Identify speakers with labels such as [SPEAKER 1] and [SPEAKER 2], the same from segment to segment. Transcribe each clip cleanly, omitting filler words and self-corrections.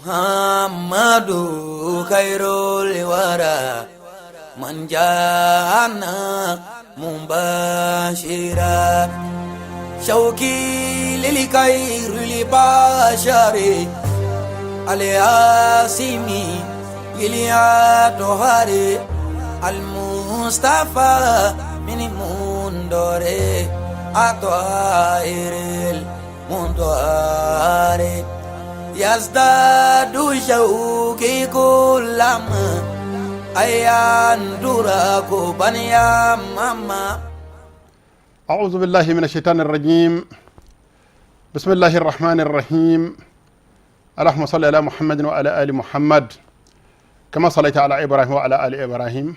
[SPEAKER 1] محمد خير الورى من جاءنا مباشرا شوقي للخير لبشر الياسمي لليطهر المصطفى من منظر الطاهر المنظر يزداد شوقي كلما أيندرك بنيا ماما.
[SPEAKER 2] أعوذ بالله من الشيطان الرجيم. بسم الله الرحمن الرحيم. اللهم صل على محمد وعلى آل محمد كما صليت على إبراهيم وعلى آل إبراهيم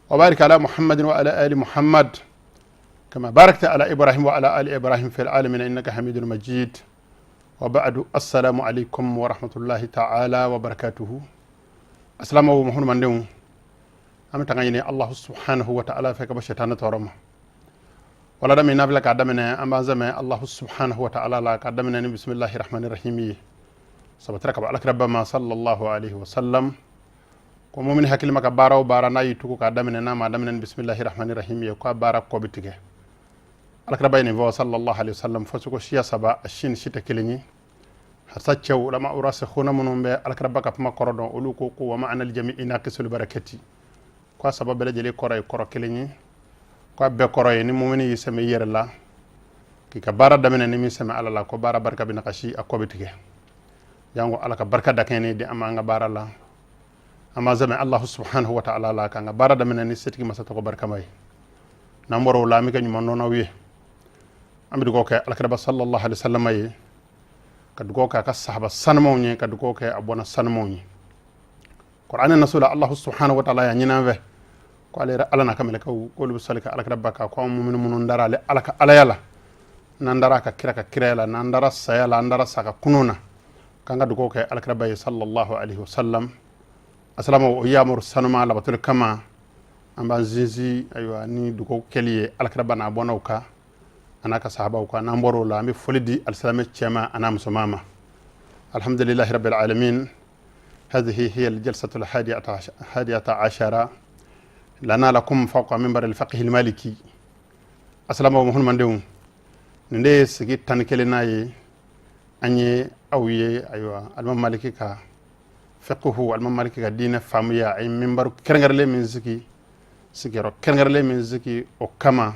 [SPEAKER 2] وبارك على محمد وعلى آل محمد كما باركت على إبراهيم وعلى آل إبراهيم في العالمين إنك حميد مجيد. وبعد السلام عليكم ورحمة الله تعالى وبركاته. السلام عليكم من دون أم تغيني الله سبحانه وتعالى فك بشتان تورم ولا دم نبلا كدمنا أما زمان الله سبحانه وتعالى لا كدمنا بسم الله الرحمن الرحيم سبترك على رب ما صلى الله عليه وسلم ومؤمن حكيم كبارا وبارنا يتوك كدمنا ما دمنا بسم الله الرحمن الرحيم يكوا بارك كوبتك على رب ينفع صلى الله عليه وسلم فسوق شيا سبا الشين شيت كلني حساتشو لما أراسخونا منهم على رب كفما كردون أولوكو ومعنا الجميع ناقص البركة kwa sababu jeli koray koro kelini ko be koroy ni mumini yiseme yerla ki ka bara damene ni mi seme alala ko bara barka bi nakashi akobitike yango alaka barka dakene di ama nga bara la ama zame allah subhanahu wa ta'ala la ka nga bara damene ni setiki masata ko barka may namboro la mi ka nyuma nono wi ambi go ke alaka sallallahu alaihi wasallam yi kad go ka sahaba sanmo nyi kad go ke abona sanmo nyi qur'an nasula allah subhanahu wa ta'ala ya nyina ve ko alera alana kamele ka ko lu salika alaka rabbaka ko mu'minu munun darale alaka alayala nandara ka kirela nandara sayala nandara saka kununa kanga duko ke alaka rabbi sallallahu alaihi wasallam assalamu wa yamur sanuma la batul kama amba zizi aywa ni duko keliye alaka rabbana bonawka anaka sahaba ko namboro la mi folidi alsalame chema ana musumama alhamdulillahi rabbil alamin. هذه هي الجلسة الحادية عشرة لنا لكم فوق منبر الفقه المالكي. السلام عليكم من دون ندي سجيت تنكلنا أني أوي أيوة المام مالكي كا فقه المام مالكي كدين فاميا أي منبر كرنغرلي من زكي سكيرو كرنغرلي من زكي وكما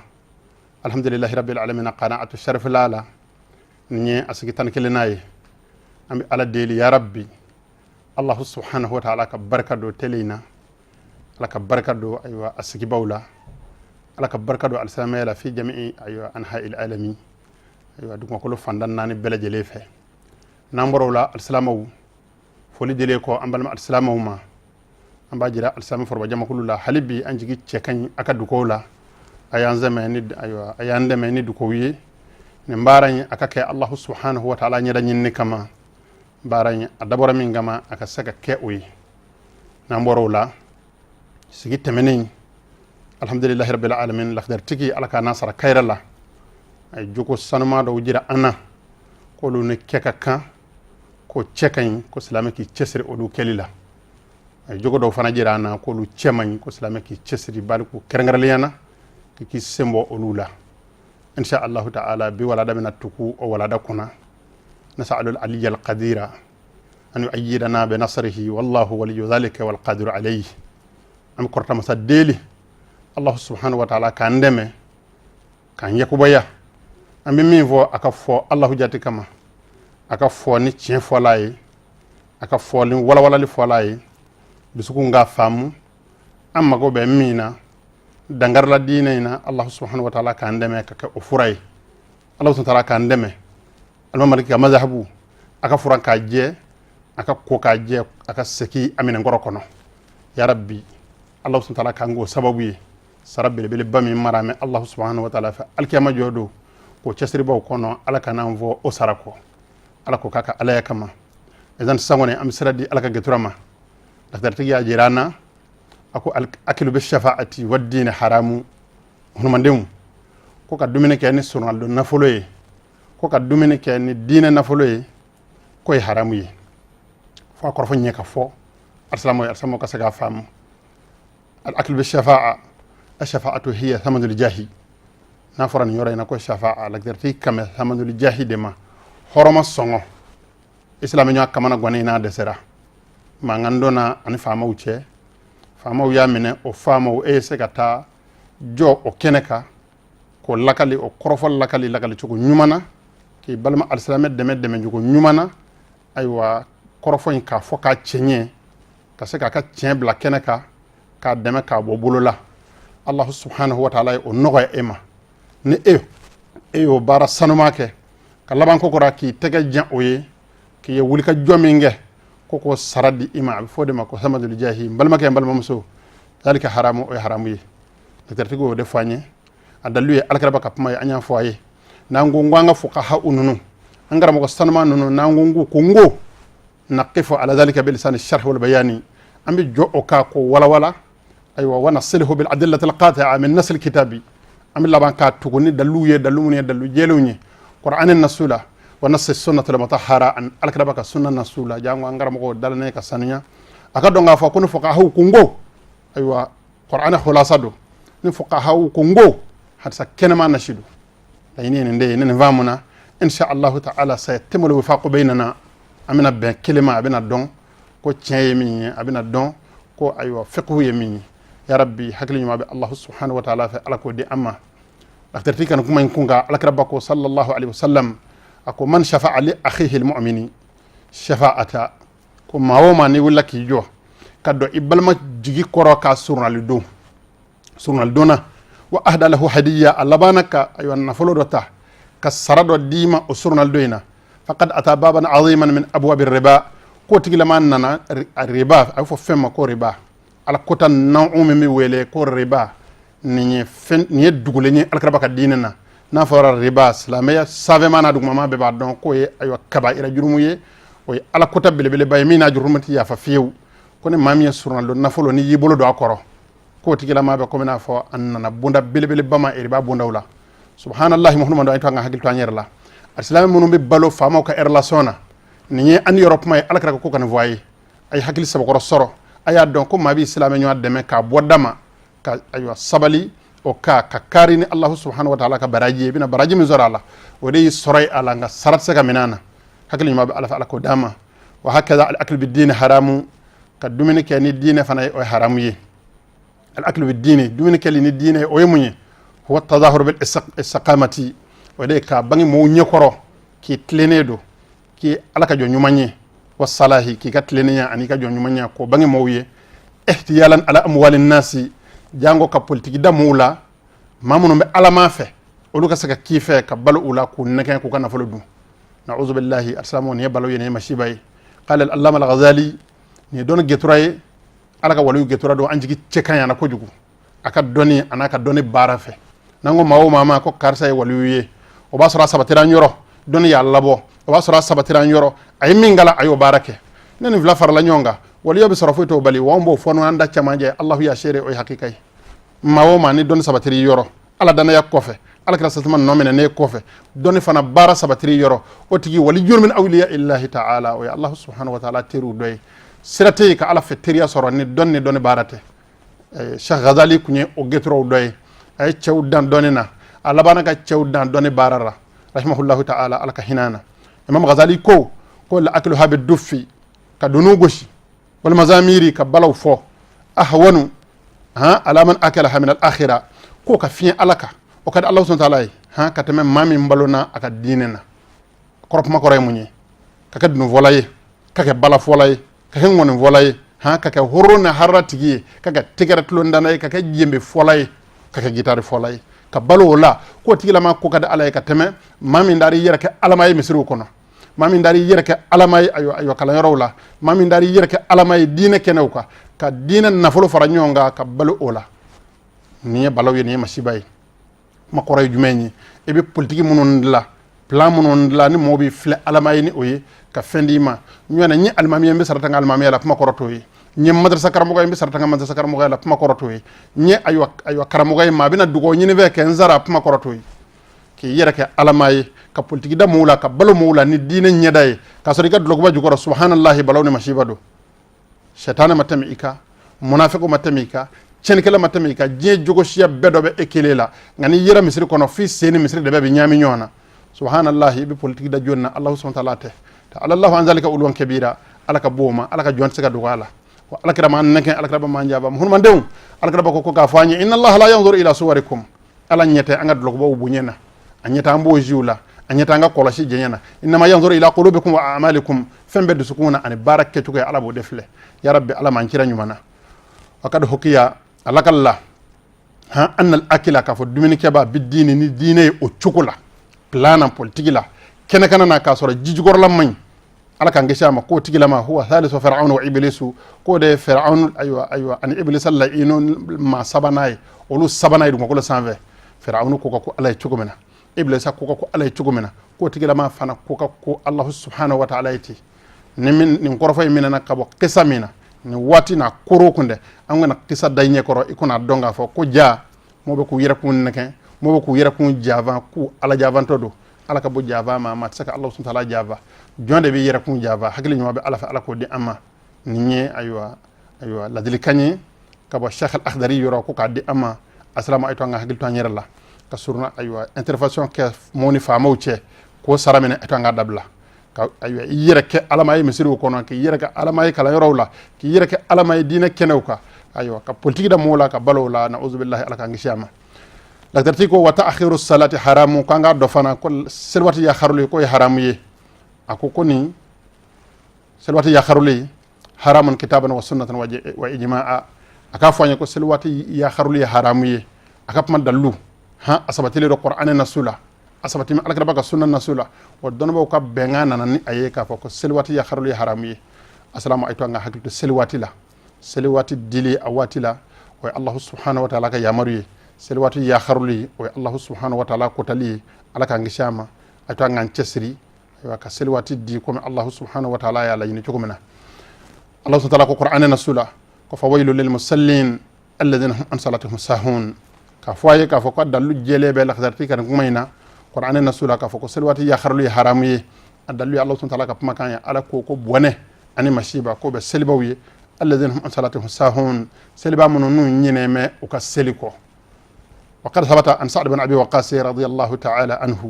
[SPEAKER 2] الحمد لله رب العالمين قناعة الشرف لالا ني أسجيت تنكلنا أمي على ديلي يا ربي الله سبحانه وتعالى كبركة دو تلينا على كبركة دو أيوة السكيبولا على كبركة دو السلامة في جميع أيوة أنحاء العالمين أيوة دوما كله فندان ناني بلا جليفة نمبرو لا السلامة فولي دليكو أمبالما السلامة وما أمباجرا السلامة فربا جمع كله لا حلبي أنجي تشكين أكادوكولا أيان زماني أيوة أيان دماني دوكوية نمبارني أكاكي الله سبحانه وتعالى نيراني كما baranya adabora min gama aka saka ke'oyi namboro la sigi temeni alhamdulillahi rabbil alamin lakhdar tiki alaka nasara kayrala ay joko sanuma do jira ana ko lu ne kekaka ko chekain ko islamiki chesri odu kelila ay jogo do fana jira ana ko lu chemain ko islamiki chesri balku kerengarliana ki sembo olula insha Allah ta'ala bi wala da min atuku o wala da kuna نسأل العلي القدير أن يؤيدنا بنصره والله ولي ذلك والقادر عليه أم كرت مسديلي الله سبحانه وتعالى كان دمه كان يكوبيا أم مين فو أكفو الله جاتي كما أكفو نيتشين فولاي أكفو لين ولا لفولاي بسكون غافامو أما كو بمينا دنگر لا دينينا الله سبحانه وتعالى كان دمه كأفراي الله سبحانه وتعالى كان دمه almamaliki ka mazhabu aka furan ka je aka ko ka je aka seki amina ngoro kono ya rabbi allah subhanahu wa ta'ala kango sababu ye sarabbe be bami marame allah subhanahu wa ta'ala fa alkiyama jodo ko cesri baw kono ala kana vo o sarako ala ko kaka ala yakama idan sangone am siradi ala ka geturama daktar tiya jirana ako akilu bi shafaati waddin haramu hono mandemu ko ka dumine ke ni sunal do nafoloye ko ka dumine ke ni dina nafoloye koy haramu ye fa korfo nyeka fo arsamo ka saga fam al akl bi shafa'a ash-shafa'atu hiya thamanul jahi na foran yora ina ko shafa'a lakterti kame thamanul jahi de ma horoma songo islam nya kamana gone ina de sera ma ngandona ani fama uche fama ya mene o fama o sekata jo o keneka ko lakali o korofol lakali cugo nyumana ki balma alislamet deme jugo nyumana aywa korofon ka foka chenye ka se ka cien bla keneka ka deme ka bobolola allah subhanahu wa ta'ala o nogo ema ne o bara sanuma ke ka laban ko kora ki tege jan oye ki ye wulika jominge koko saradi ima fode mako samadul jahi balma ke balma muso dalika haramu o haramu yi tertigo de fanye adaluye alkaraba ka puma anya foye nango ngwanga fuqaha ununu angara mo sanuma nunu nango ngu kongo naqifu ala dhalika bil lisan ash-sharh wal bayani ambi jo oka ko wala aywa wana silhu bil adillati al-qati'a min nas al-kitabi ambi laban ka tuguni daluye dalumuni dalu jelunye qur'an an-nasula wa nas as-sunnah al-mutahhara an alkaraba ka sunna nasula jango angara mo dalane ka sanya aka donga fa kunu fuqaha kongo aywa qur'an khulasado ni fuqaha kongo hatta kenema nashidu layni nde nen vamuna insha Allah ta'ala sayatimu al-wifaq baynana amina ben kelema abina don ko tieye mi abina don ko aywa fiqhu yemi ya rabbi hakli ma bi Allah subhanahu wa ta'ala fa ala ko di amma akterti kan kuma en kunga alakrabako sallallahu alaihi wasallam ako man shafa'a li akhihi al-mu'mini shafa'ata ko mawoma ni wulaki jo kaddo ibalma jigi koro ka surnal dona wa ahda lahu hadiyya alabanaka aywa nafolo dota kasarado dima o surnal doina faqad ata baban aziman min abwab ar-riba ko tigila man nana riba ay fo femma ko riba ala kotan nawumi mi wele ko riba ni ni dugule ni alkarabaka dinena na fara riba islamia save mana duguma ma be ba don ko ye aywa kaba'ira jurumuye o ala kota bele bay mina jurumati ya fa fiyew ko ne mamiya surnal do nafolo ni yibolo do akoro ko tigila ma be ko mina fo annana bunda bele bama riba bundawla subhanallahi muhammadu ay to nga hagil to anyerla islam munu be balo fama ko relationa ni an europe may alakra ko kan voyer ay hagil sabo ko soro aya don ko mabi islam nyu ademe ka bodama ka aywa sabali o ka karini allah subhanahu wa ta'ala ka baraji bina baraji mi zorala o de soray ala nga sarat saka minana hagil mabi ala ko dama wa hakaza al akl bid din haramu ka dumini ke ni dine fana o haramu yi al akl bid din dumini ke ni dine o yemunye huwa tadahur bil istiqamati wade ka bangi mo nyekoro ki tlenedo ki alaka jo nyumanye wasalahi ki ka tlenenya ani ka jo nyumanya ko bangi mo wiye ihtiyalan ala amwalin nasi jango ka politiki damula mamuno be alama fe oluka saka kife ka balu ula ku neken ko kana fuludu na'udhu billahi arsamu ne balu yene mashibai qala al-allama al-ghazali ni don geturaye alaka walu geturado anjigi cekanya na ko jugu aka doni anaka doni barafe nango mawo mama ko karsa e waluye o ba sura sabatira nyoro don ya labo o ba sura sabatira nyoro ay mingala ayo barake nani vla far la nyonga wali yobe sura foto bali wombo fono anda chamaje allah ya shere o hakikai mawo mani don sabatiri yoro ala dana ya kofe ala kala satman nomene ne kofe don fana bara sabatiri yoro o tigi wali jurmin awliya illahi ta'ala o ya allah subhanahu wa ta'ala tiru doy sirate ka ala feteriya soro ni don barate Cheikh Ghazali kunye o getro doy ay cewdan donina alabana ka cewdan doni barara rahimahullahu ta'ala alaka hinana imam Ghazali ko la aklu habid duffi ka dunu goshi wal mazamiri ka balaw fo ahwanu ala man akalaha min al akhirah ko ka fi alaka o kad allah subhanahu wa ta'ala ka teme mami mbalona aka dinena korop mako ray munyi ka kad nu volaye ka ke bala volaye ka hen won volaye ka ke horona harratigi ka ga tigaratlo ndanay ka ke jembe volaye kake gitari folay ka balo la ko tigila ma ko kada alay ka teme mami ndari yerke alamay misru kono mami ndari yerke alamay ayo kala yorawla mami ndari yerke alamay dina kenew ka dina nafolo fara nyonga ka balo ola ni balo yene masibay ma ko ray jumeñi e be politique munon la plan munon la ni mobi fle alamay ni oyi ka fendima ñona ñi almami yembe sarata ngal mami la ma ko rotoyi ñi madrasa karamogo yimbe sarata nga madrasa karamogo la puma korotoyi ñi aywa karamogo ma bina dugo ñi ne ve ken zara puma korotoyi ki yɛrɛ kɛ alama ye ka politiki da mɔgɔw la ka balo mɔgɔw la ni diinɛ ɲɛda ye k'a sɔrɔ i ka dulokiba jukɔrɔ subhanallahi balaw ni masiba don sɛtanɛ ma tɛmɛ i kan munafiko ma tɛmɛ i kan cɛnikɛla ma tɛmɛ i kan diɲɛ jogo siya bɛɛ dɔ bɛ e kelen la nka n'i yɛrɛ misiri kɔnɔ f'i sen ni misiri de bɛɛ bɛ ɲaami ɲɔgɔn na subhanallahi i bɛ politiki da jɔni na Allahu subhanahu wa ta'ala tɛ alallahu an zalika uluwan kabira ala ka b'o ma ala ka jɔn tɛ se ka dɔgɔya la wa alakira ma nɛgɛ alakira ba man jaba muhammadu alakira ba ko k'a fɔ an ye inna allaha la yanzuru ila suwarikum ala ɲɛtɛ an ka dulokibaw bonya na a ɲɛtɛ an b'o ziw la a ɲɛtɛ an ka kɔlɔsi jɛɲɛ na innama yanzuru ila qulubikum wa a'malikum fɛn bɛɛ dusukun na ani baara kɛcogo ye ala b'o de filɛ ya rabbi ala m'an kira ɲuman na wa kad hukiya alakalla ha annal akila k'a fɔ dumunikɛba bi diini ni diinɛ ye o cogo la plana politiki la kɛnɛ kana na k'a sɔrɔ jijukɔrɔla man ɲi ala kan kisi a ma k'o tigilama huwa thalithu fir'aun wa iblisu k'o de ye fir'aun ayiwa ani iblisa laɲini maa sabanan ye olu sabanan ye dugumakolo sanfɛ fir'aun ko ka ko ala ye cogo min na iblisa ko ka ko ala ye cogo min na k'o tigilama fana ko ka ko alahu subhanahu wa ta'ala ye ten nin kɔrɔfɔ in minɛna ka bɔ kisa min na nin waati n'a koro kun dɛ an kana kisa da i ɲɛ kɔrɔ i kana dɔn k'a fɔ ko ja mɔgɔ bɛ k'u yɛrɛkun nɛgɛ mɔgɔ bɛ k'u yɛrɛkun javan k'u ala javantɔ don ala ka bɔ java ma a tɛ se ka alahu subhanahu wa ta'ala java jɔn de bɛ yɛrɛkun java hakili ɲuman bɛ ala fɛ ala k'o di an ma nin ye ayiwa ladilikan ye ka bɔ Sheikh al-Akhdari yɔrɔ ko k'a di an ma asalamu alaykum an ka hakili to an yɛrɛ la ka suruna ayiwa intervention kɛ mɔgɔw ni faamaw cɛ k'o sara minɛ an ka dabila ka ayiwa i yɛrɛ kɛ alama ye misiriw kɔnɔ k'i yɛrɛ kɛ alama ye kalanyɔrɔw la k'i yɛrɛ kɛ alama ye diinɛ kɛnɛw kan ayiwa ka politiki da mɔgɔw la ka balo la na'uzu billahi ala k'an kisi a ma laktarti ko wa ta'khiru salati haramu ko an ka dɔ fana ko selwati ya kharuli ko ye haramu ye a ko nin selwati ya kharuli haramun kitaban wa sunnatan wa ijma'a a k'a fɔ an ye ko selwati ya kharuli ye haramu ye a ka kuma dalu a sabatilen do qur'ani nasu la a sabati alakira ba ka sunna nasu la wa dɔnnibaw ka bɛnkan nana ni a ye k'a fɔ ko selwati ya kharuli ye haramu ye asalamu alaykum an ka hakili to selwati la selwati dili a waati la o ye allahu subhanahu wa ta'ala ka yamaru ye selwati ya kharuli o ye allahu subhanahu wa ta'ala kotali ye ala k'an kisi a ma a to an k'an cɛsiri ayiwa ka selwati di komi allahu subhanahu wa ta'ala y'a laɲini cogo min na allahu subhanahu wa ta'ala ko qur'ani nasu la ko fa waylu lil musallin alladhina hum an salatihim sahun ka fɔ a ye k'a fɔ ko dalu jɛlen bɛ lakazarti ka nin kuma in na qur'ani nasu la k'a fɔ ko selwati ya kharuli ye haramu ye a dalu ye allahu subhanahu wa ta'ala ka kumakan ye ala ko bɔnɛ ani masiba ko bɛ selibaw ye alladhina hum an salatihim sahun seliba minnu n'u ɲinɛmɛ u ka seli kɔ وقد ثبت عن سعد بن ابي وقاص رضي الله تعالى عنه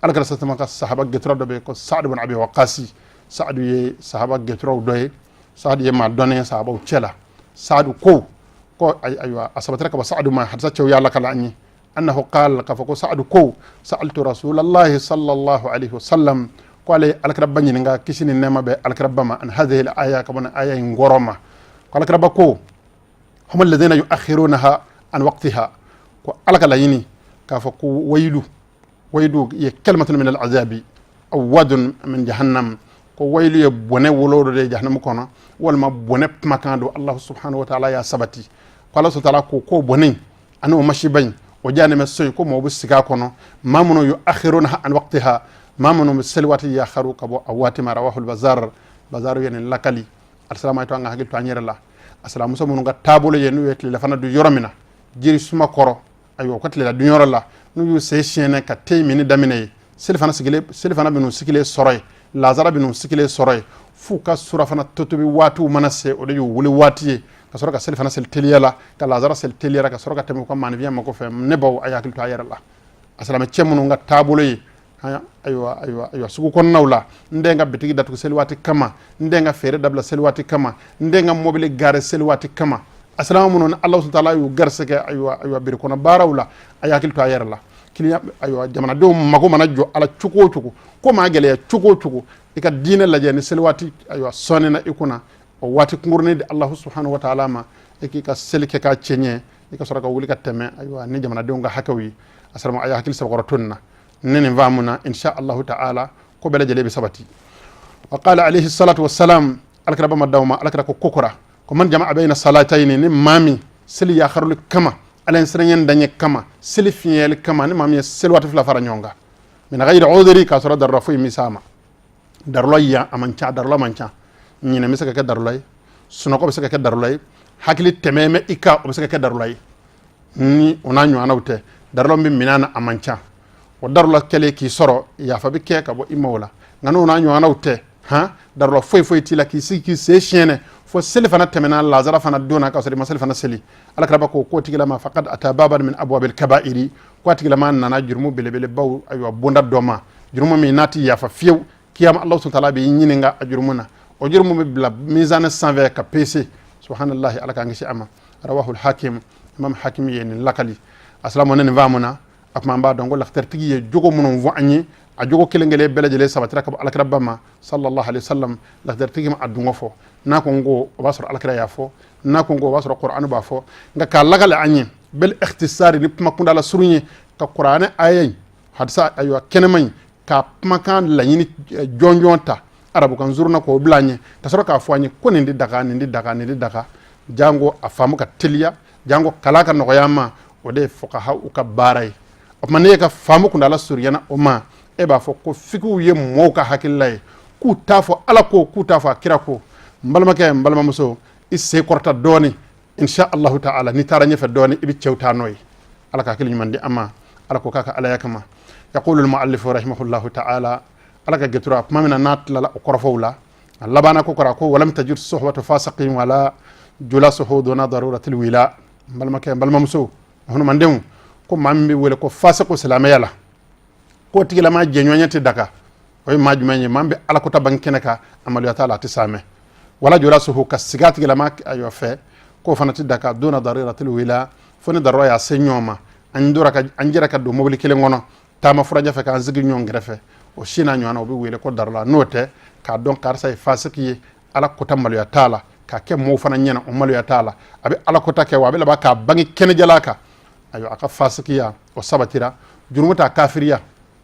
[SPEAKER 2] على كرسة ما الصحابه جترو دبي كو سعد بن ابي وقاص سعد ي صحابه جترو دوي سعد ي ما دوني صحابه تشلا سعد كو ايوا اثبتك سعد ما حدث يا لك لاني انه قال كفكو سعد كو سالت رسول الله صلى الله عليه وسلم قال الكرب بني نغا كيسني نما به الكرب ما ان هذه الايه كما ايه غورما قال الكرب كو هم الذين يؤخرونها عن وقتها ko ala ka laɲini k'a fɔ ko wailu ye kalimatun min al-azabi aw wadun min jahannam ko wailu ye bɔnɛ wolo de jahannam kɔnɔ walima bɔnɛ kumakan do Allah subhanahu wa ta'ala ya sabati ko Allah subhanahu wa ta'ala ko bɔnɛ ani o mashibain o janeme soy ko mo bu siga kɔnɔ mamunu yu akhiruna an waqtiha mamunu selwati ya kharu kabo awati ma rawahu al-bazar yen lakali assalamu alaykum nga hagil to anyere la assalamu so munu ga tabulo yen wetli la fana du yoromina jiri suma koro ayo ko tele la du yoro la nu yu se chene ka tey mini damine selfana binu sikile soroy lazara binu sikile soroy fu ka sura fana totobi watu manase o de yu wuli wati ka soro ka selfana sel teliyala ka lazara sel teliyara ka soro ka temu ko man vient mako fe ne baw ayakil to ayere la assalamu chemunu nga tabulo yi aywa sugu konnawla ndenga bitigi datu selwati kama ndenga fere dabla selwati kama ndenga mobile gare selwati kama assalamu non Allah subhanahu wa ta'ala yu garseke aywa bir kono barawla ayakil to ayere la kiliya aywa jamana do mago mana jo ala cuko ko ma gele cuko ika dina la jeni selwati aywa sonena ikuna o wati ngurni de Allah subhanahu wa ta'ala ma ka selke ka cenye ika soraka wuli ka teme aywa ni jamana do nga hakawi assalamu ayakil sabqaratuna nene vamuna insha Allah ta'ala ko bela jelebi sabati wa qala alayhi salatu wassalam alkraba madawma alkra ko kokora ko man jama'a bayna salatayn ni mami seli ya kharul kama alen srenyen danye kama seli fiel kama ni mami selwati fla fara nyonga min ghayri udhri ka sura darrafu misama darloya amancha darlo mancha nyine misaka ka darloy suno ko misaka ka darloy hakili tememe ika o misaka ka darloy ni onanyo anawte darlo mi minana amancha o darula kele ki soro ya fa be ke ka bo imola ngano na nyo anawte ha darula foy tila ki siki se chene fo sel fana temena lazara fana dona ka sori masal fana seli ala kraba ko tigila ma faqad atababan min abwabil kaba'iri ko tigila ma nana jurmu bele baw ayo bonda doma jurmu mi nati ya fa fiew kiyam allah subhanahu wa ta'ala bi nyininga ajurmuna o jurmu mi bla mizana 120 ka pc subhanallahi ala ka ngi ama rawahu al hakim imam hakim yen lakali assalamu nen vamuna akma mba dongo la tertigi ye jogo munon vo anyi a jogo kelengele belejele sabatira ka alakira bama sallallahu alaihi wasallam la tertigi ma adungo fo na ko ngo basro alakira ya fo na ko ngo basro qur'an ba fo nga ka lagale anyi bel ikhtisari ni makunda la surunyi ka qur'an ayay hadsa aywa kenemay ka makan la yini jonjonta arabu kan zurna ko blanye ta soro ka fo anyi ko ni daga jango afamu ka tilia jango kalaka no yama ode fuqaha uka baray man ka famu kunda la suriyana oma e ba fo ko fiku ye mo ka hakillay ku tafo ala ko ku tafo akira ko mbalma muso isse korta doni insha Allah ta'ala ni taranya fa doni ibi cewta noy ala ka kilni mandi amma ala ko kaka ala yakama yaqulu al muallif rahimahullah ta'ala ala ka getura mamina nat la korfowla labana ko kora ko walam tajid suhbatu fasiqin wala julasuhu duna daruratil wila mbalma muso hono mandemu ko mambi wala ko fasiqu salamaya ko tigila ma jeñoñati daga oy majumeñe mambe ala ko taban keneka amalu ya taala tisame wala julasuhu kasigati gila ma ayo fe ko fanati daga duna daruratil wila foni darro ya señoma anjira ka do mobili kele ngono tama furaja fe ka zigi ñong refe o shina ñona obi wele ko darla note ka don karsa e fasiki ala ko tamalu ya taala ka ke mo fana nyana o malu ya taala abi ala ko take wa be la ba ka bangi kene jalaka ayo aka fasikiya o sabatira jurumuta kafiriya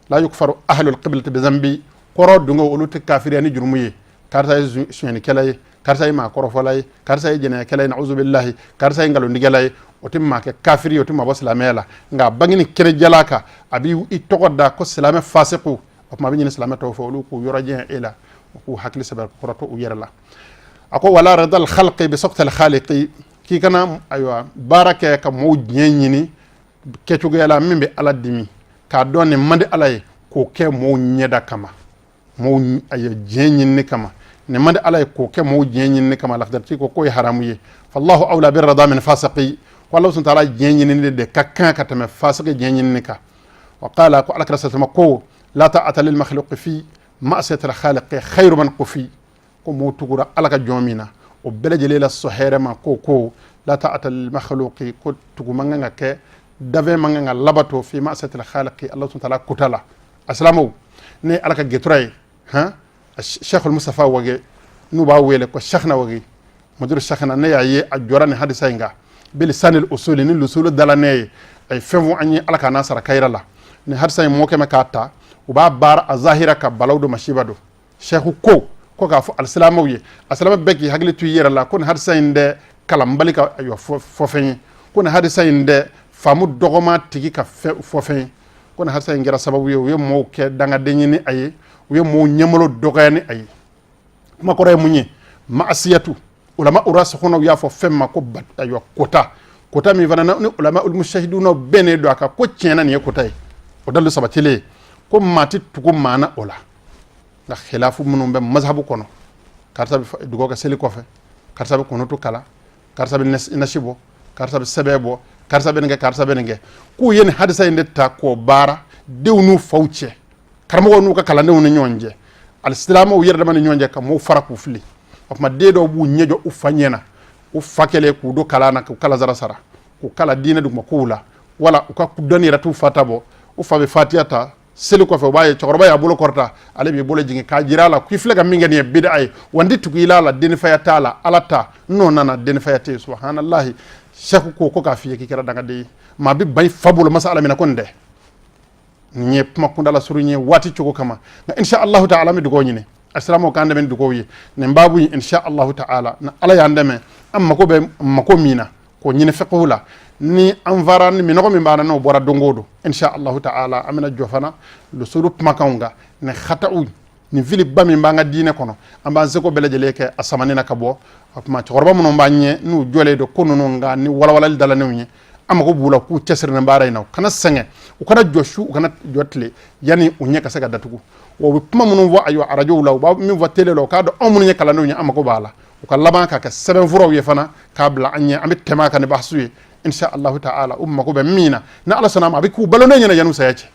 [SPEAKER 2] la yukfaru ahlul qiblati bi zambi koro dungo oluti kafiriya ni jurumuye karta suñani kelay karta ma koro folay karta jene kelay na'uzu billahi karta ngalo ndigelay o timma ke kafiri o timma boslamela nga bangini kene jalaka abi i togoda ko salame fasiqu o ma biñini salame to fo lu ko yoraje ila ko hakli sabar koroto u yerala ako wala radal khalqi bi saqt al khaliqi ki kana aywa barake ka mo ñeñini kecugo yala mimbe ala dimi ka donne mande alay ko ke mo ñeda kama mo ayo jeñinni kama ne mande alay ko ke mo jeñinni kama lafdati ko koy haramu ye fallahu awla bir rada min fasiqi wallahu subhanahu wa ta'ala jeñinni de kakkan katama fasiqi jeñinni ka wa qala ko alakra satama ko la ta'ata lil makhluq fi ma'siyati al khaliq khayru man qufi ko mo tugura alaka jomina o belejele la soherema ko la ta'ata lil makhluq ko tuguma nga ke dave manga labato fi ma'siyati al khaliq Allah subhanahu wa ta'ala kutala aslamu ne alaka getray ha Sheikh al-Mustafa wage nuba wele ko sheikhna wage mudir sheikhna ne yayi ajorane hadisa nga bil sanil usuli ni lusul dalane ay fevu anyi alaka nasara kayrala ne hadisa mo kema kata uba bar azahira ka balawdo mashibado sheikh ko ka fo al-islamu ye aslama beki hagli tu yerala kun hadisa inde kalam balika ayo fofeni kun hadisa inde famu dogoma tigi ka fofeni kun hadisa ngira sababu ye mo ke danga denyini ayi uye mo nyamalo dogani ay ma ko re munyi ma'asiyatu ulama uraskhuna ya fo femma ko batta yo kota mi vanana ni ulama ul mushahiduna bene do aka ko tiena ni kota o dalu sabatile ko mati tugo mana ola da khilafu munum be mazhabu kono karta bi dugo ka seli ko fe karta bi kono to kala karta bi nashibo karta bi sebebo karta bi nge ku yen hadisa inde ta ko bara dewnu fawche karamo nu ka kala ne nyonje al-islamu o yerda man nyonje ka mo faraku fili of ma dedo bu nyejo u fanyena u fakele ku do kala na ku kala zara sara ku kala dina du makula wala u ka ku doni ratu fatabo u fa be fatiyata selu ko fe baye chorba ya bulo korta ale bi bulo jingi ka jirala ku flega mingani e bid'ay wandi tu ilala den fayatala alata no nana den fayate subhanallahi shekku ko ka fiye ki kira daga de ma bi bay fabulo masala mina konde nye makunda la suru nye wati chugo kama na insha Allah ta'ala mi dugo nyine assalamu kande men dugo yi ne mbabu insha Allah ta'ala na ala yandeme amma ko be mako mina ko nyine fiqhula ni anvaran mi no mi bana no bora dongodo insha Allah ta'ala amina jofana lu suru makonga ne khata'u ni vili bami mbanga dine kono amba zeko beleje leke asamani na kabo ma chorba mun mbanye nu jole do kono no nga ni wala wala dala newni ama ko bula ku cesir na bara ina kana senge u kana joshu u kana jotle yani u nya ka saka datugo wo bi kuma munun wa ayo arajo law ba min wa tele lo ka do amun nya kala no nya ama ko bala u ka laban ka ka seben furo ye fana ka bla anya amit tema ka ne bahsuye insha Allah ta'ala umma ko be mina na ala sanama abi ku balone nya yanu sayace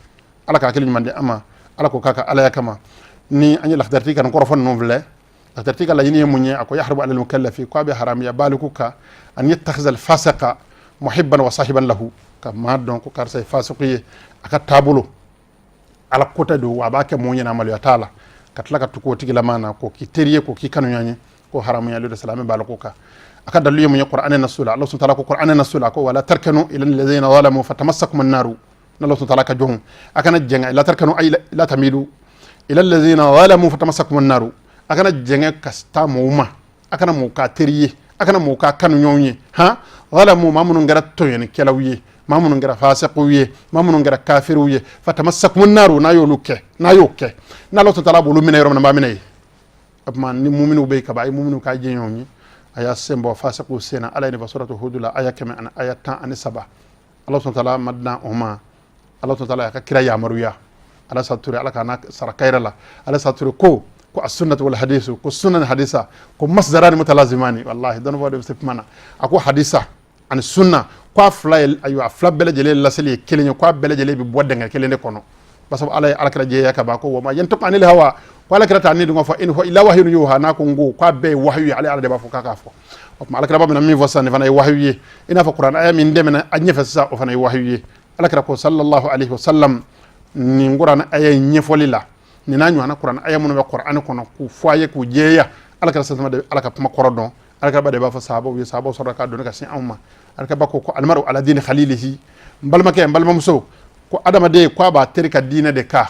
[SPEAKER 2] ala ka kelin mande ama ala ko kaka ala ya kama ni anya lakhdarti kan ko rofon non vle lakhdarti kala yini munye ako yahrubu ala al mukallafi ko be haram ya balikuka an yattakhidha al fasiqa muhibban wa sahiban lahu kama donc kar say fasiqiye aka tabulo ala kota do wa bake mo nyina mal ya taala katlaka tuko tigila mana ko ki teriye ko ki kanu nyanye ko haramu ya lido salame balakuka aka dalu mu qur'anan nasula Allah subhanahu wa ta'ala ko qur'anan nasula ko wala tarkanu ila alladhina zalamu fatamassakum an-nar Allah subhanahu wa ta'ala ka johum aka na jenga la tarkanu ay la tamilu ila alladhina zalamu fatamassakum an-nar aka na jenga kasta muuma aka na mu ka teriye aka na mu ka kanu nyonye ha zalamu mamun ngara toyen kelawiye mamun ngara fasiquye mamun ngara kafiruye fatamassakum an-nar na yoke na Allah subhanahu wa ta'ala bulu mina yorom na mbamine abman ni mu'minu be ka bay mu'minu ka jenyonye aya sembo fasiqu sena ala ni suratu hudula aya kama an aya ta an saba Allah subhanahu wa ta'ala madna umma Allah subhanahu wa ta'ala ka kira ya maruya ala saturi ala kana sarakaira la ala saturi ko as-sunnah wal hadith ko sunan hadisa ko masdaran mutalazimani wallahi don wado mana ako hadisa an sunna ko afla ayu afla bele jele la seli kelenya ko bele jele bi bodde ngal kelende kono basabu ala kira je yakaba ko wama yantuk anil hawa wala kira tani dungo fa in huwa illa wahyun yuha na ko ngo ko be wahyu ala de ba fo kaka fo o ala kira ba min mi vosan fa na wahyu ina fa qur'an aya min demena anyefa sa o fa na wahyu ala kira ko sallallahu alaihi wasallam ni ngurana aya nyefolila ni nanyu ana qur'an aya mun be qur'an kono ku foye ku jeya ala kira sa de ala ka pama korodon ala kira ba de ba fa sahaba wi sahaba soraka don ka sin amma ala kira ba ko almaru ala din khalilihi mbalma ke mbalma muso ko adama de ko ba terika dina de ka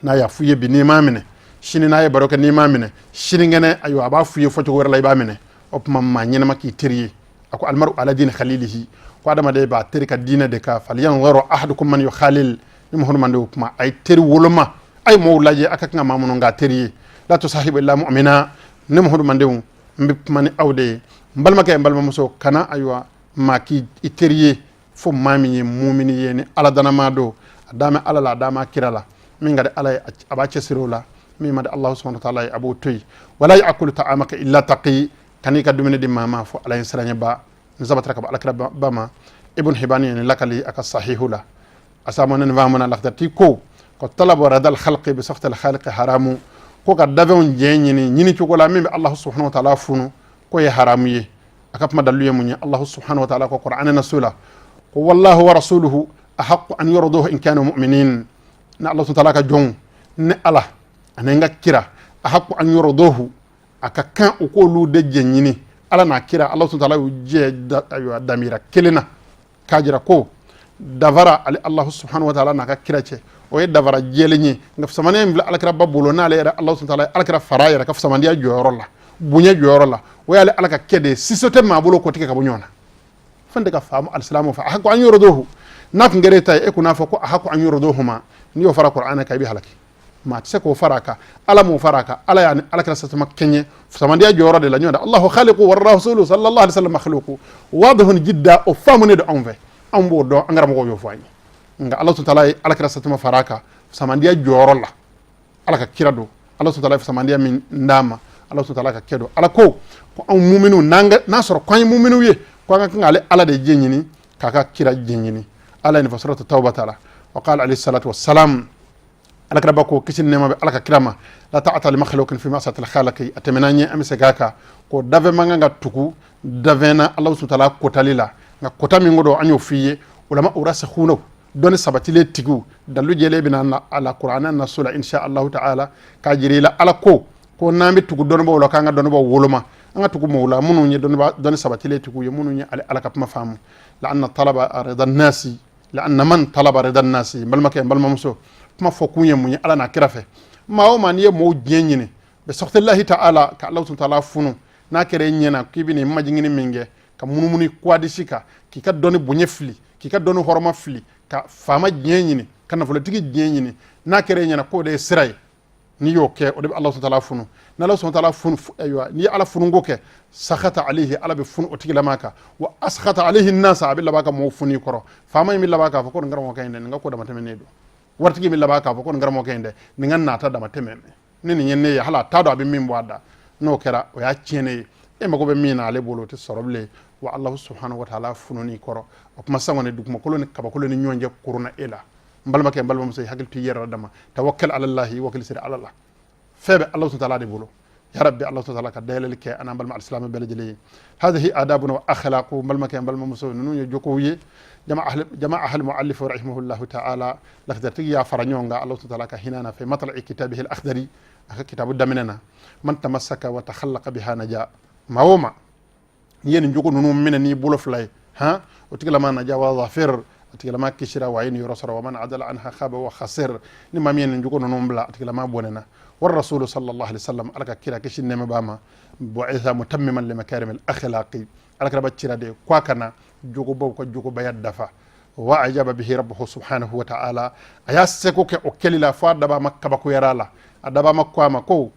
[SPEAKER 2] na ya fuye bi ni mamine shini na ya baroka ni mamine shini ngene ayo aba fuye foto wor lay ba mine op mamma nyina maki teriye ako almaru ala din khalilihi ko adama de ba terika dina de ka falyanzuru ahadukum man yukhalil ni mohon mande kuma ay teri woloma ay mawlaje akaka mamuno nga teriye la tusahibu illa mu'mina ni mohon mande mbi mani awde mbalma kay mbalma muso kana aywa maki teriye fo mami mu'mini yeni ala dana mado adama ala la dama kirala min gade ala abace sirola mi made Allah subhanahu wa ta'ala abu toy wala ya'kulu ta'amaka illa taqi kanika dumine di mama fo ala insaranya ba nzabatra ka ala kraba bama ibn hibani ni lakali aka sahihula asamana nvamana lakati ko talabu radal khalqi bi safta al khaliq haramu ko ka davon jenyini nyini cukola min Allah subhanahu wa ta'ala funu ko ye haramu ye akapma daluye munya Allah subhanahu wa ta'ala ko qur'ana nasula ko wallahu wa rasuluhu ahaqqu an yurduhu in kanu mu'minin na Allah subhanahu wa ta'ala ka jong ne ala anenga kira ahaqqu an yurduhu aka kan ko lu de jenyini ala na kira Allah subhanahu wa ta'ala je damira kelena kajira ko davara ali Allah subhanahu wa ta'ala na ka kira ce o ye davara jelenye ngaf samane mbla alakra babulo na ale Allah subhanahu wa ta'ala alakra faraya ka samandia joro la bunya joro la o ya ale alaka kede sisote mabulo ko tike ka bunyona fande ka famu alislamu fa ahaqqu an yurduhu nak ngere tay e kuna fa ko ahaqqu an yurduhuma ni o fara qur'ana kay bi halaki ma tse ko faraka ala mu faraka ala yani alakra satama kenye samandia joro de la nyoda Allahu khaliqu war rasulu sallallahu alaihi wasallam makhluqu wadhun jidda o famune de onve ambo do angara mo yo fani nga Allah subhanahu wa ta'ala alakra satama faraka samandia joro la alaka kirado Allah subhanahu wa ta'ala samandia min ndama Allah subhanahu wa ta'ala ka kedo ala ko am mu'minu nanga nasoro kwany mu'minu ye ko nga ngale ala de jenyini kaka kira jenyini ala ni fasratu tauba ta'ala wa qala alayhi salatu wassalam alakra bako kisin nema alaka kirama la ta'ata li makhluqin fi ma'sati al-khaliqi atemenanye amsegaka ko dave manga tuku davena Allah subhanahu wa ta'ala ko talila nga kota mi ngodo anyo fiye ulama urasa khuno doni sabatile tigu dalu jele bina ala qur'ana nasula insha Allah ta'ala ka jirila ala ko nambi tugu don bo lo kanga don bo woloma anga tugu mawla munu nye don sabatile tigu ye munu nye ala kapma famu la anna talaba rida nasi la anna man talaba rida nasi balmake balmamso kuma fokunye munye ala na kirafe mawo man ye mo jenyine be soxtallahi ta'ala ka Allah ta'ala funu na kere nyena kibini majingini minge ka munumuni kwadi shika ki ka doni bunye fli ki ka doni horoma fli ka fama jenyine kana fola tigi jenyine na kere nyena ko de siray ni yo ke o de Allah subhanahu wa ta'ala funu na Allah subhanahu wa ta'ala funu aywa ni ala funu ngoke sakhata alayhi ala be funu o tigila maka wa askhata alayhi an-nasa abilla baka mo funi koro fama mi labaka fa ko ngaramo kayde ngako dama temene do wartigi mi labaka fa ko ngaramo kayde ni nganna ta dama temene ni nyenne ya hala tado abi min wada no kera o ya tiene e mako be mina ale bolo te soroble wa Allah subhanahu wa ta'ala fununi koro o kuma sangone duguma koloni kaba koloni nyonje kuruna ela mbalma ke mbalma musay hakil ti yera dama tawakkal ala Allah wa wakil sir ala Allah febe Allah subhanahu wa ta'ala de bolo يا ربي الله تعالى كدايل لك انا بل مع الاسلام بلجلي هذه ادابنا واخلاق بل ما كان بل ما مسونو جوكوي جماعه المؤلف رحمه الله تعالى لخدرتي يا فرانيونغا الله تعالى كهنانا في مطلع كتابه الاخضري كتاب الدمننا من تمسك وتخلق بها نجا ماوما ين جوكو نونو منني بولفلاي ها وتكلم نجا وظافر وتكلم كشرا وعين يرسر ومن عدل عنها خاب وخسر نما مين جوكو نونو بلا تكلم بوننا والرسول صلى الله عليه وسلم على كيرا كشين نما باما بعث متمما لمكارم الاخلاق على كرا بتشرا دي كواكنا جوكو بوكو جوكو بيد دفا واعجب به ربه سبحانه وتعالى ايا سكو كي اوكلي لا فا دبا مكه بكو يرالا دبا مكو مكو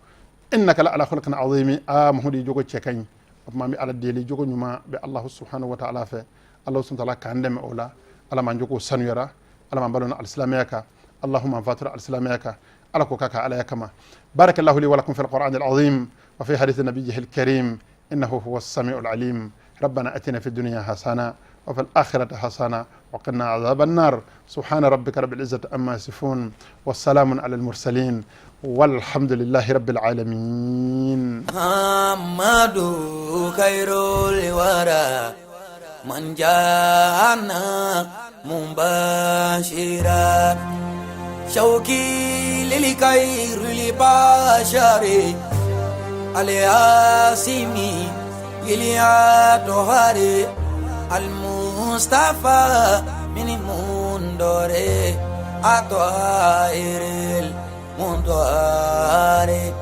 [SPEAKER 2] انك لا على خلق عظيم مهدي جوكو تشكاني مامي على ديلي جوكو نيما بي الله سبحانه وتعالى في الله سبحانه وتعالى كان دم اولا على ما جوكو سانيرا على ما بالون الاسلاميكا اللهم فاتر الاسلاميكا على كوكاكا على كما بارك الله لي ولكم في القرآن العظيم وفي حديث نبيه الكريم إنه هو السميع العليم ربنا أتنا في الدنيا حسنة وفي الآخرة حسنة وقنا عذاب النار سبحان ربك رب العزة أما يصفون والسلام على المرسلين والحمد لله رب العالمين
[SPEAKER 1] محمد خير الورى من جاءنا مباشرا شوقي للخير لبشري الياسمي يلياتوهاري المصطفى من مندوري أطهير المندوري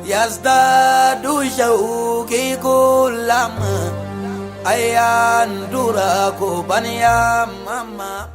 [SPEAKER 1] يزداد شوقي كلما أيان دراكو بنيا ماما